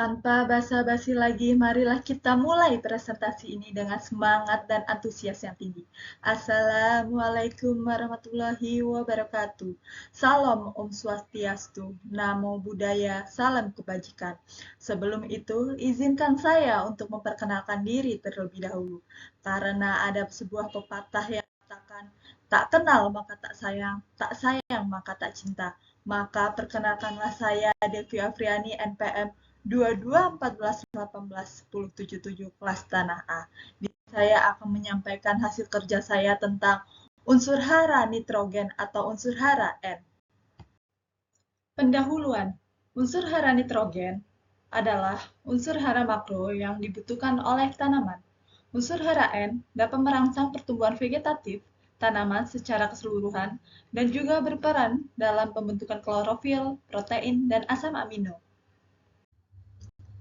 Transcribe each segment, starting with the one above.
Tanpa basa-basi lagi, marilah kita mulai presentasi ini dengan semangat dan antusias yang tinggi. Assalamualaikum warahmatullahi wabarakatuh. Salam Om Swastiastu, Namo Buddhaya, salam kebajikan. Sebelum itu, izinkan saya untuk memperkenalkan diri terlebih dahulu. Karena ada sebuah pepatah yang mengatakan, tak kenal maka tak sayang maka tak cinta. Maka perkenalkanlah saya Devi Afriani NPM 2214181077 kelas Tanah A. Saya akan menyampaikan hasil kerja saya tentang unsur hara nitrogen atau unsur hara N. Pendahuluan, unsur hara nitrogen adalah unsur hara makro yang dibutuhkan oleh tanaman. Unsur hara N dapat merangsang pertumbuhan vegetatif tanaman secara keseluruhan dan juga berperan dalam pembentukan klorofil, protein, dan asam amino.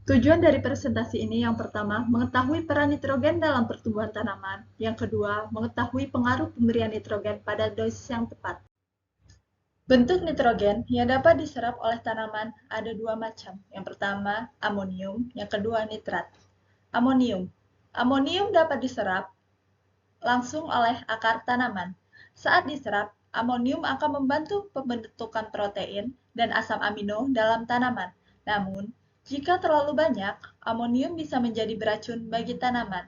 Tujuan dari presentasi ini yang pertama, mengetahui peran nitrogen dalam pertumbuhan tanaman. Yang kedua, mengetahui pengaruh pemberian nitrogen pada dosis yang tepat. Bentuk nitrogen yang dapat diserap oleh tanaman ada dua macam. Yang pertama, amonium. Yang kedua, nitrat. Amonium. Amonium dapat diserap langsung oleh akar tanaman. Saat diserap, amonium akan membantu pembentukan protein dan asam amino dalam tanaman. Namun, jika terlalu banyak, amonium bisa menjadi beracun bagi tanaman.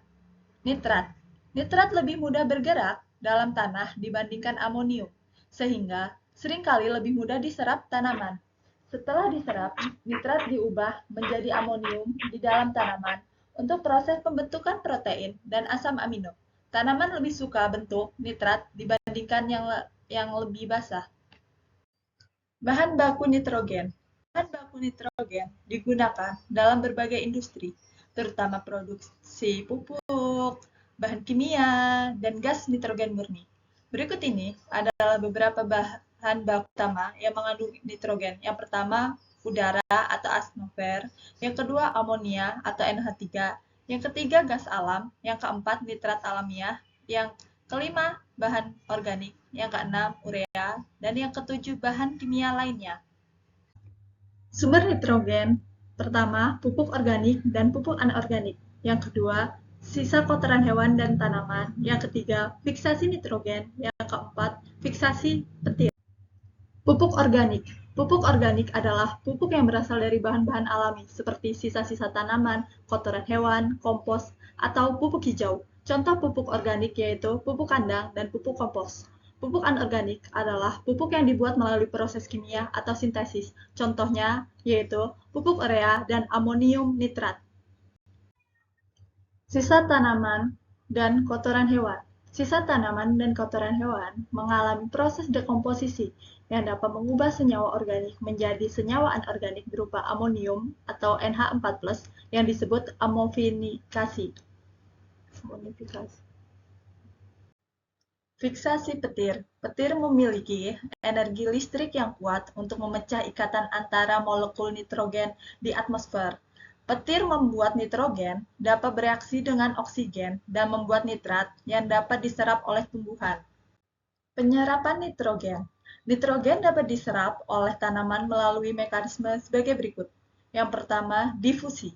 Nitrat. Nitrat lebih mudah bergerak dalam tanah dibandingkan amonium, sehingga seringkali lebih mudah diserap tanaman. Setelah diserap, nitrat diubah menjadi amonium di dalam tanaman untuk proses pembentukan protein dan asam amino. Tanaman lebih suka bentuk nitrat dibandingkan yang lebih basah. Bahan baku nitrogen. Bahan baku nitrogen digunakan dalam berbagai industri, terutama produksi pupuk, bahan kimia, dan gas nitrogen murni. Berikut ini adalah beberapa bahan baku utama yang mengandung nitrogen. Yang pertama, udara atau atmosfer. Yang kedua, amonia atau NH3. Yang ketiga, gas alam. Yang keempat, nitrat alamiah. Yang kelima, bahan organik. Yang keenam, urea. Dan yang ketujuh, bahan kimia lainnya. Sumber nitrogen, pertama, pupuk organik dan pupuk anorganik. Yang kedua, sisa kotoran hewan dan tanaman. Yang ketiga, fiksasi nitrogen. Yang keempat, fiksasi petir. Pupuk organik. Pupuk organik adalah pupuk yang berasal dari bahan-bahan alami, seperti sisa-sisa tanaman, kotoran hewan, kompos, atau pupuk hijau. Contoh pupuk organik yaitu pupuk kandang dan pupuk kompos. Pupuk anorganik adalah pupuk yang dibuat melalui proses kimia atau sintesis. Contohnya yaitu pupuk urea dan amonium nitrat. Sisa tanaman dan kotoran hewan. Sisa tanaman dan kotoran hewan mengalami proses dekomposisi yang dapat mengubah senyawa organik menjadi senyawa anorganik berupa amonium atau NH4+ yang disebut amonifikasi. Fiksasi petir. Petir memiliki energi listrik yang kuat untuk memecah ikatan antara molekul nitrogen di atmosfer. Petir membuat nitrogen dapat bereaksi dengan oksigen dan membuat nitrat yang dapat diserap oleh tumbuhan. Penyerapan nitrogen. Nitrogen dapat diserap oleh tanaman melalui mekanisme sebagai berikut. Yang pertama, difusi.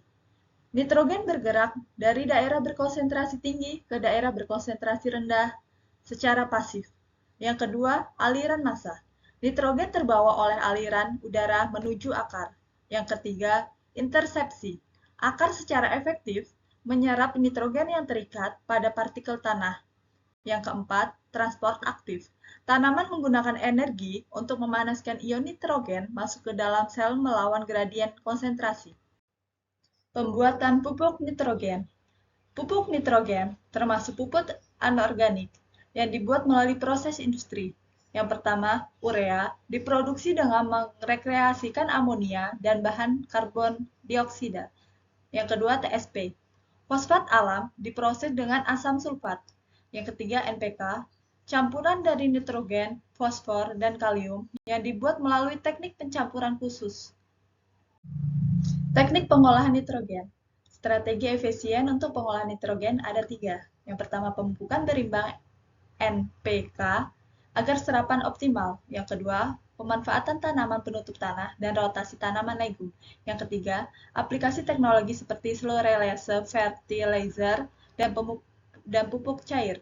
Nitrogen bergerak dari daerah berkonsentrasi tinggi ke daerah berkonsentrasi rendah secara pasif. Yang kedua, aliran massa. Nitrogen terbawa oleh aliran udara menuju akar. Yang ketiga, intersepsi. Akar secara efektif menyerap nitrogen yang terikat pada partikel tanah. Yang keempat, transport aktif. Tanaman menggunakan energi untuk memanaskan ion nitrogen masuk ke dalam sel melawan gradien konsentrasi. Pembuatan pupuk nitrogen. Pupuk nitrogen termasuk pupuk anorganik yang dibuat melalui proses industri. Yang pertama, urea diproduksi dengan merekreasikan amonia dan bahan karbon dioksida. Yang kedua, TSP. Fosfat alam diproses dengan asam sulfat. Yang ketiga, NPK, campuran dari nitrogen, fosfor, dan kalium yang dibuat melalui teknik pencampuran khusus. Teknik pengolahan nitrogen. Strategi efisien untuk pengolahan nitrogen ada 3. Yang pertama, pemupukan berimbang NPK agar serapan optimal. Yang kedua, pemanfaatan tanaman penutup tanah dan rotasi tanaman legum. Yang ketiga, aplikasi teknologi seperti slow release fertilizer dan pupuk cair.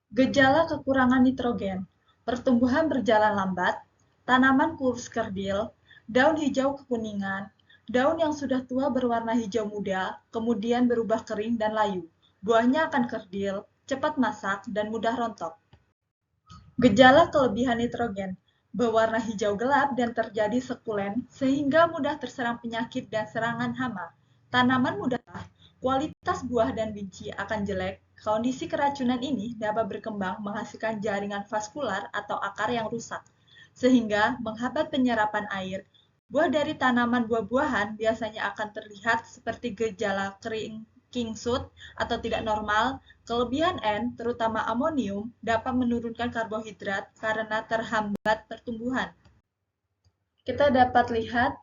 Gejala kekurangan nitrogen, pertumbuhan berjalan lambat, tanaman kurus kerdil, daun hijau kekuningan, daun yang sudah tua berwarna hijau muda, kemudian berubah kering dan layu. Buahnya akan kerdil, cepat masak, dan mudah rontok. Gejala kelebihan nitrogen, berwarna hijau gelap dan terjadi sekulen sehingga mudah terserang penyakit dan serangan hama. Tanaman mudah, kualitas buah dan biji akan jelek. Kondisi keracunan ini dapat berkembang menghasilkan jaringan vaskular atau akar yang rusak, sehingga menghambat penyerapan air. Buah dari tanaman buah-buahan biasanya akan terlihat seperti gejala kering kingsut atau tidak normal. Kelebihan N, terutama amonium, dapat menurunkan karbohidrat karena terhambat pertumbuhan. Kita dapat lihat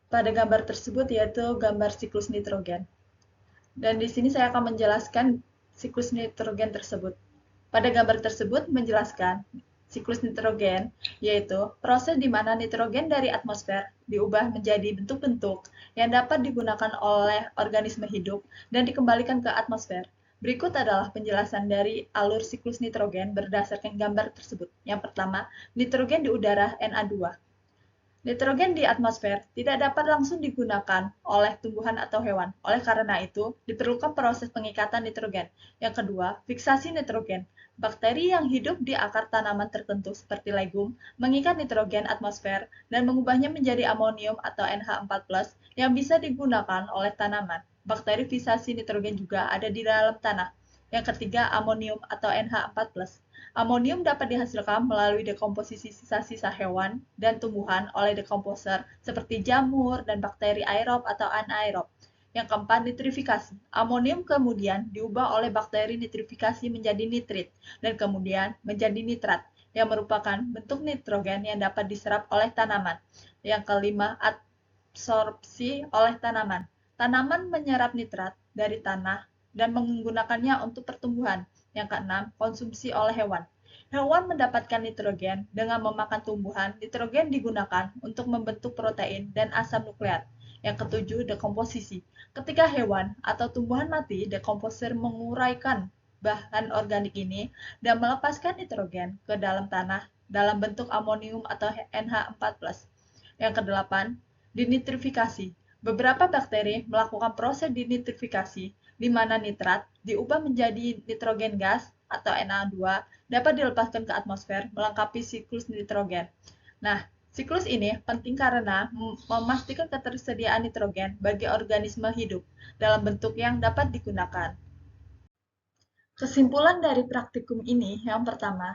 pada gambar tersebut yaitu gambar siklus nitrogen. Dan di sini saya akan menjelaskan siklus nitrogen tersebut. Pada gambar tersebut menjelaskan siklus nitrogen, yaitu proses di mana nitrogen dari atmosfer diubah menjadi bentuk-bentuk yang dapat digunakan oleh organisme hidup dan dikembalikan ke atmosfer. Berikut adalah penjelasan dari alur siklus nitrogen berdasarkan gambar tersebut. Yang pertama, nitrogen di udara Na2. Nitrogen di atmosfer tidak dapat langsung digunakan oleh tumbuhan atau hewan. Oleh karena itu, diperlukan proses pengikatan nitrogen. Yang kedua, fiksasi nitrogen. Bakteri yang hidup di akar tanaman tertentu seperti legum mengikat nitrogen atmosfer dan mengubahnya menjadi amonium atau NH4+ yang bisa digunakan oleh tanaman. Bakteri fiksasi nitrogen juga ada di dalam tanah. Yang ketiga, amonium atau NH4+. Amonium dapat dihasilkan melalui dekomposisi sisa-sisa hewan dan tumbuhan oleh dekomposer seperti jamur dan bakteri aerob atau anaerob. Yang keempat, nitrifikasi. Amonium kemudian diubah oleh bakteri nitrifikasi menjadi nitrit dan kemudian menjadi nitrat yang merupakan bentuk nitrogen yang dapat diserap oleh tanaman. Yang kelima, absorpsi oleh tanaman. Tanaman menyerap nitrat dari tanah dan menggunakannya untuk pertumbuhan. Yang keenam, konsumsi oleh hewan. Hewan mendapatkan nitrogen dengan memakan tumbuhan. Nitrogen digunakan untuk membentuk protein dan asam nukleat. Yang ketujuh, dekomposisi. Ketika hewan atau tumbuhan mati, dekomposer menguraikan bahan organik ini dan melepaskan nitrogen ke dalam tanah dalam bentuk amonium atau NH4+. Yang kedelapan, dinitrifikasi. Beberapa bakteri melakukan proses dinitrifikasi di mana nitrat diubah menjadi nitrogen gas atau Na2 dapat dilepaskan ke atmosfer melengkapi siklus nitrogen. Nah, siklus ini penting karena memastikan ketersediaan nitrogen bagi organisme hidup dalam bentuk yang dapat digunakan. Kesimpulan dari praktikum ini yang pertama,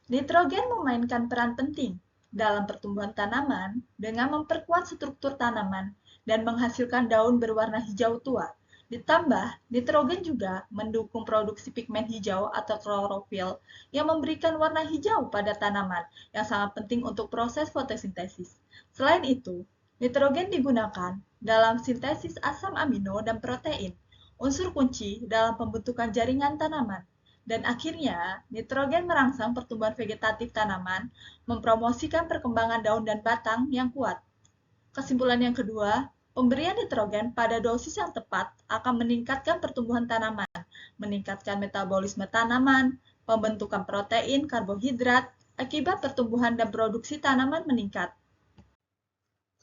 nitrogen memainkan peran penting dalam pertumbuhan tanaman dengan memperkuat struktur tanaman dan menghasilkan daun berwarna hijau tua. Ditambah, nitrogen juga mendukung produksi pigmen hijau atau klorofil yang memberikan warna hijau pada tanaman yang sangat penting untuk proses fotosintesis. Selain itu, nitrogen digunakan dalam sintesis asam amino dan protein, unsur kunci dalam pembentukan jaringan tanaman. Dan akhirnya, nitrogen merangsang pertumbuhan vegetatif tanaman, mempromosikan perkembangan daun dan batang yang kuat. Kesimpulan yang kedua, pemberian nitrogen pada dosis yang tepat akan meningkatkan pertumbuhan tanaman, meningkatkan metabolisme tanaman, pembentukan protein, karbohidrat, akibat pertumbuhan dan produksi tanaman meningkat.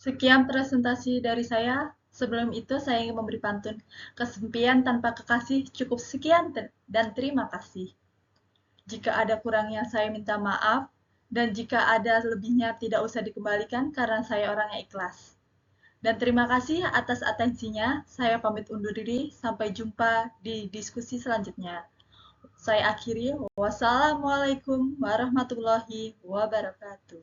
Sekian presentasi dari saya. Sebelum itu, saya ingin memberi pantun. Kesempian tanpa kekasih cukup sekian dan terima kasih. Jika ada kurangnya, saya minta maaf. Dan jika ada lebihnya, tidak usah dikembalikan karena saya orangnya ikhlas. Dan terima kasih atas atensinya. Saya pamit undur diri. Sampai jumpa di diskusi selanjutnya. Saya akhiri. Wassalamualaikum warahmatullahi wabarakatuh.